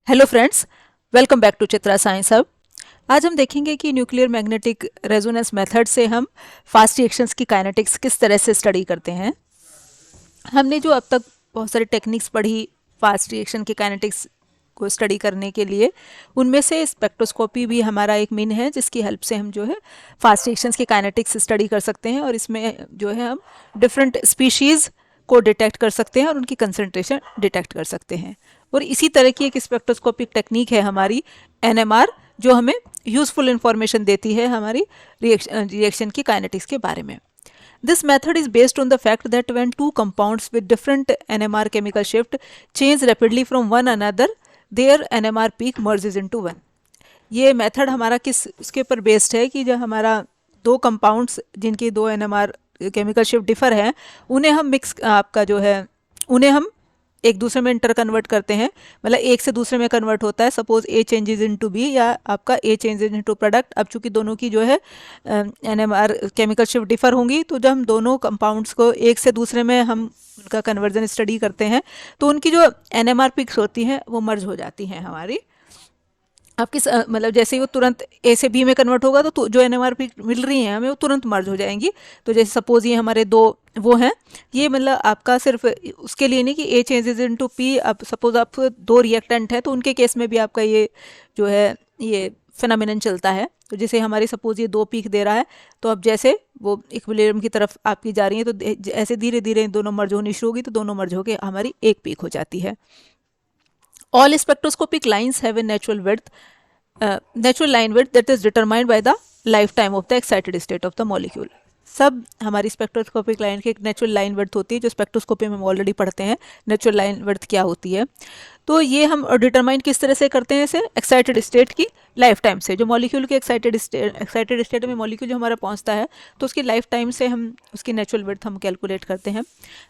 Hello friends, welcome back to Chitra science hub. आज हम देखेंगे कि न्यूक्लियर मैग्नेटिक रेजोनेंस मेथड से हम फास्ट रिएक्शंस की काइनेटिक्स किस तरह से स्टडी करते हैं। हमने जो अब तक बहुत सारी टेक्निक्स पढ़ी फास्ट रिएक्शन के काइनेटिक्स को स्टडी करने के लिए, उनमें से स्पेक्ट्रोस्कोपी भी हमारा एक मेन है जिसकी हेल्प से हम जो है फास्ट रिएक्शंस की काइनेटिक्स स्टडी कर सकते हैं और इसमें जो है हम डिफरेंट स्पीशीज़ को डिटेक्ट कर सकते हैं और उनकी कंसंट्रेशन डिटेक्ट कर सकते हैं। और इसी तरह की एक स्पेक्ट्रोस्कोपिक टेक्निक है हमारी एनएमआर, जो हमें यूजफुल इंफॉर्मेशन देती है हमारी रिएक्शन की काइनेटिक्स के बारे में। This method is based on the fact that when two compounds with different NMR chemical shift change rapidly from one another, their NMR peak merges into one. ये method हमारा किस उसके ऊपर बेस्ड है कि जो हमारा दो कंपाउंड्स जिनकी दो एनएमआर केमिकल शिफ्ट डिफर हैं, उन्हें हम मिक्स आपका जो है उन्हें हम एक दूसरे में इंटर कन्वर्ट करते हैं, मतलब एक से दूसरे में कन्वर्ट होता है। सपोज ए चेंजेस इनटू बी या आपका ए चेंजेस इनटू प्रोडक्ट। अब चूंकि दोनों की जो है एनएमआर केमिकल शिफ्ट डिफर होंगी, तो जब हम दोनों कंपाउंड्स को एक से दूसरे में हम उनका कन्वर्जन स्टडी करते हैं तो उनकी जो एनएमआर पिक्स होती हैं वो मर्ज हो जाती हैं हमारी। आपकी मतलब जैसे ही वो तुरंत ए से बी में कन्वर्ट होगा तो जो एनएमआर पिक मिल रही हैं हमें वो तुरंत मर्ज हो जाएंगी। तो जैसे सपोज ये हमारे दो वो हैं, ये मतलब आपका सिर्फ उसके लिए नहीं कि ए चेंजेस इनटू पी। अब सपोज आप दो रिएक्टेंट है तो उनके केस में भी आपका ये जो है ये फिनोमिनन चलता है। तो जैसे हमारी सपोज ये दो पीक दे रहा है, तो अब जैसे वो इक्विलिब्रियम की तरफ आपकी जा रही है तो ऐसे धीरे धीरे दोनों मर्ज होनी शुरू होगी, तो दोनों मर्ज होकर हमारी एक पीक हो जाती है। All spectroscopic lines have a natural line width that is determined by the lifetime of the excited state of the molecule. सब हमारी स्पेक्ट्रोस्कोपिक लाइन की एक नेचुरल लाइन वर्थ होती है, जो स्पेक्ट्रोस्कोपी में हम ऑलरेडी पढ़ते हैं नेचुरल लाइन वर्थ क्या होती है। तो ये हम डिटरमाइन किस तरह से करते हैं, इसे एक्साइटेड स्टेट की लाइफ टाइम से। जो मॉलिक्यूल के एक्साइटेड स्टेट में मॉलिक्यूल जो हमारा पहुंचता है तो उसकी लाइफ टाइम से हम उसकी नेचुरल वर्थ हम कैलकुलेट करते हैं।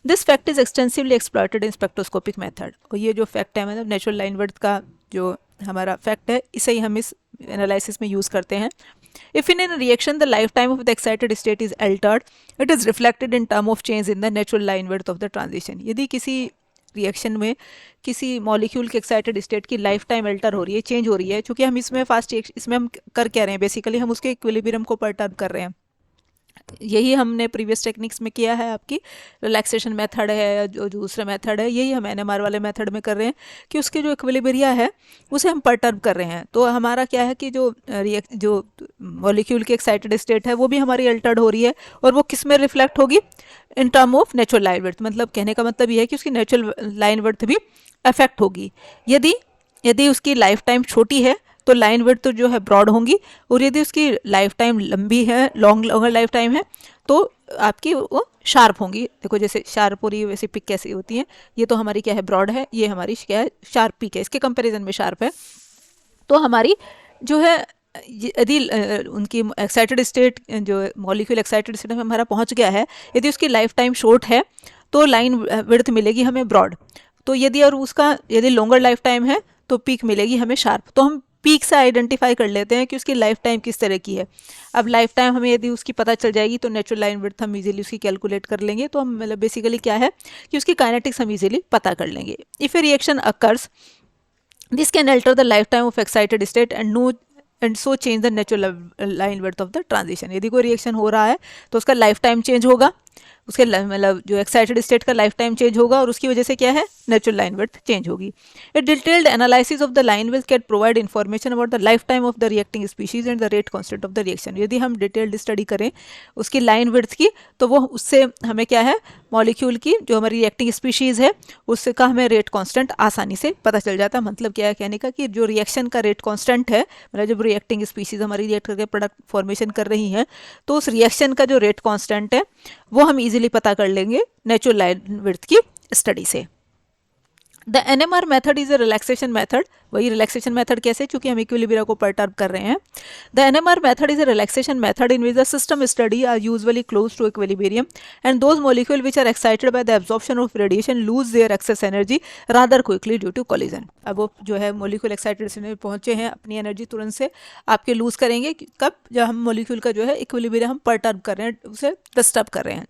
This fact is extensively exploited in spectroscopic method. और ये जो फैक्ट है मतलब नेचुरल लाइन वर्थ का जो हमारा फैक्ट है, इसे ही हम इस एनालिसिस में यूज़ करते हैं। If in a reaction the lifetime of the excited state is altered, it is reflected in term of change in the natural line width of the transition. यदि किसी रिएक्शन में किसी मॉलिक्यूल के excited state की life time alter हो रही है, change हो रही है, चूंकि हम इसमें इसमें हम कर क्या रहे हैं, बेसिकली हम उसके इक्विलिब्रियम को परटर्ब कर रहे हैं। यही हमने प्रीवियस टेक्निक्स में किया है। आपकी रिलैक्सेशन मेथड है, जो दूसरा मेथड है, यही हम एनएमआर वाले मेथड में कर रहे हैं कि उसके जो इक्विलिब्रिया है उसे हम परटर्ब कर रहे हैं। तो हमारा क्या है कि जो मॉलिक्यूल की एक्साइटेड स्टेट है वो भी हमारी अल्टर्ड हो रही है, और वो किस में रिफ्लेक्ट होगी, in term of natural line worth. मतलब कहने का मतलब ये है कि उसकी नेचुरल लाइन वर्थ भी अफेक्ट होगी। यदि यदि उसकी लाइफ टाइम छोटी है तो लाइन विड्थ तो जो है ब्रॉड होंगी, और यदि उसकी लाइफ टाइम लंबी है, लॉन्गर लाइफ टाइम है, तो आपकी वो शार्प होंगी। देखो जैसे शार्प हो रही है वैसे पिक कैसी होती है, ये तो हमारी क्या है ब्रॉड है, ये हमारी क्या है शार्प पिक है, इसके कंपैरिजन में शार्प है। तो हमारी जो है यदि उनकी एक्साइटेड स्टेट जो मॉलिक्यूल एक्साइटेड स्टेट में हमारा पहुंच गया है, यदि उसकी लाइफ टाइम शॉर्ट है तो लाइन विड्थ मिलेगी हमें ब्रॉड। तो यदि और उसका यदि लॉन्गर लाइफ टाइम है तो पीक मिलेगी हमें शार्प। तो हम पीक से आइडेंटिफाई कर लेते हैं कि उसकी लाइफ टाइम किस तरह की है। अब लाइफ टाइम हमें यदि उसकी पता चल जाएगी तो नेचुरल लाइन विड्थ हम इजीली उसकी कैलकुलेट कर लेंगे। तो हम मतलब बेसिकली क्या है कि उसकी काइनेटिक्स हम इजीली पता कर लेंगे। If A reaction occurs, this can alter the life time of excited state and so change the natural line width of the transition. यदि कोई रिएक्शन हो रहा है तो उसका लाइफ टाइम चेंज होगा, उसके मतलब जो एक्साइटेड स्टेट का लाइफ टाइम चेंज होगा, और उसकी वजह से क्या है नेचुरल लाइन विड्थ चेंज होगी। ए detailed analysis of the line width can provide information about the life time of the reacting species and the rate constant of the reaction. यदि हम डिटेल्ड स्टडी करें उसकी लाइन विड्थ की, तो वो उससे हमें क्या है मॉलिक्यूल की जो हमारी रिएक्टिंग स्पीशीज है उससे का हमें रेट कांस्टेंट आसानी से पता चल जाता है। मतलब क्या है कहने का कि जो रिएक्शन का रेट कांस्टेंट है, मतलब जब रिएक्टिंग स्पीशीज हमारी रिएक्ट करके प्रोडक्ट फॉर्मेशन कर रही हैं, तो उस रिएक्शन का जो रेट कांस्टेंट है वो हम इजीली पता कर लेंगे नेचुरल लाइन विड्थ की स्टडी से। The NMR method is a relaxation method. वही रिलैक्सेशन मेथड कैसे, चूंकि हम इक्विलिब्रिया को परटर्ब कर रहे हैं। The NMR method is a relaxation method in which the system study are usually close to equilibrium and those molecule which are excited by the absorption of radiation lose their excess energy rather quickly due to collision. अब वो जो है molecule excited से पहुंचे हैं, अपनी energy तुरंत से आपके लूज करेंगे कब, जब हम मॉलिक्यूल का जो है इक्विलिब्रियम हम परटर्ब कर रहे हैं, उसे डिस्टर्ब कर रहे हैं।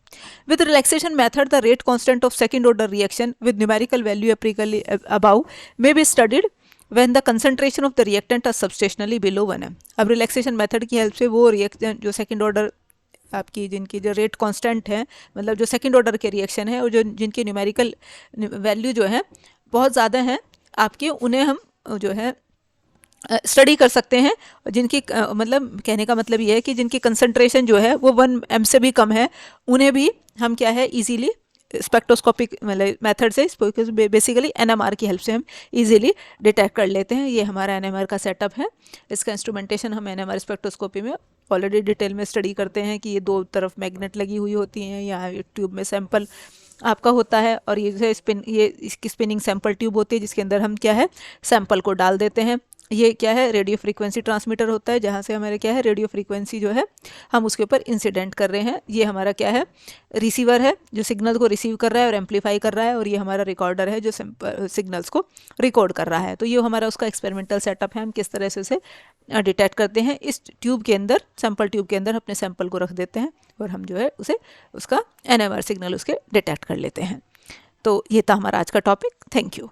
With relaxation method the rate constant of second order reaction with numerical value appreciably above may be studied when the concentration of the reactant are substantially below 1 है। अब रिलैक्सेशन मेथड की हेल्प से वो reactant जो second order आपकी जिनकी जो rate constant है, मतलब जो सेकंड ऑर्डर के रिएक्शन है और जो जिनकी न्यूमेरिकल वैल्यू जो है बहुत ज़्यादा है आपके, उन्हें हम जो है स्टडी कर सकते हैं। जिनकी मतलब कहने का मतलब ये है कि जिनकी कंसंट्रेशन जो है वो 1 m से भी कम है, उन्हें भी हम क्या है इजीली स्पेक्ट्रोस्कोपिक मेथड से, बेसिकली एनएमआर की हेल्प से हम इजीली डिटेक्ट कर लेते हैं। ये हमारा एनएमआर का सेटअप है। इसका इंस्ट्रूमेंटेशन हम एनएमआर स्पेक्ट्रोस्कोपी में ऑलरेडी डिटेल में स्टडी करते हैं कि ये दो तरफ मैग्नेट लगी हुई होती हैं, यहाँ ट्यूब में सैंपल आपका होता है और ये इसकी स्पिनिंग सैंपल ट्यूब होती है जिसके अंदर हम क्या है सैंपल को डाल देते हैं। ये क्या है रेडियो फ्रीक्वेंसी ट्रांसमीटर होता है, जहाँ से हमारे क्या है रेडियो फ्रीक्वेंसी जो है हम उसके ऊपर इंसिडेंट कर रहे हैं। ये हमारा क्या है रिसीवर है जो सिग्नल को रिसीव कर रहा है और एम्पलीफाई कर रहा है, और ये हमारा रिकॉर्डर है जो सिग्नल्स को रिकॉर्ड कर रहा है। तो ये हमारा उसका एक्सपेरिमेंटल सेटअप है। हम किस तरह से उसे डिटेक्ट करते हैं, इस ट्यूब के अंदर, सैंपल ट्यूब के अंदर अपने सैंपल को रख देते हैं और हम जो है उसे उसका एनएमआर सिग्नल उसके डिटेक्ट कर लेते हैं। तो ये था हमारा आज का टॉपिक। Thank you.